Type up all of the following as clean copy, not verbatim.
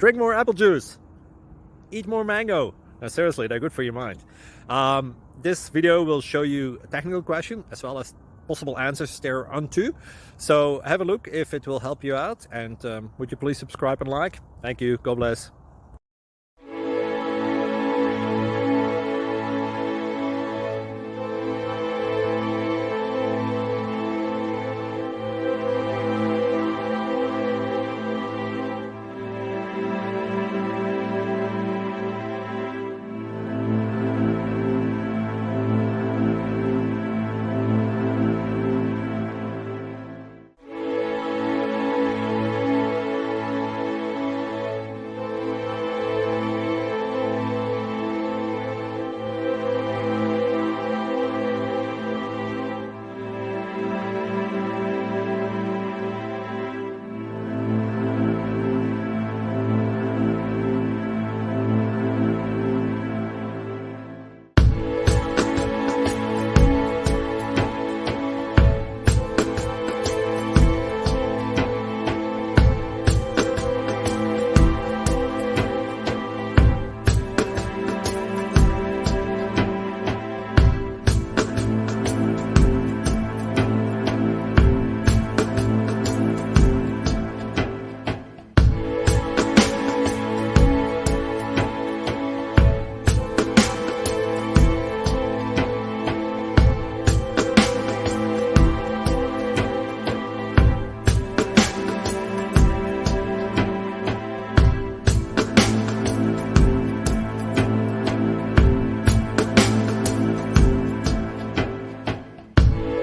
drink more apple juice, eat more mango. Now, seriously, they're good for your mind. This video will show you a technical question as well as possible answers thereunto. So have a look if it will help you out, and would you please subscribe and like? Thank you. God bless.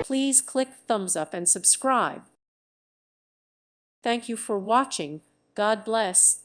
Please click thumbs up and subscribe. Thank you for watching. God bless.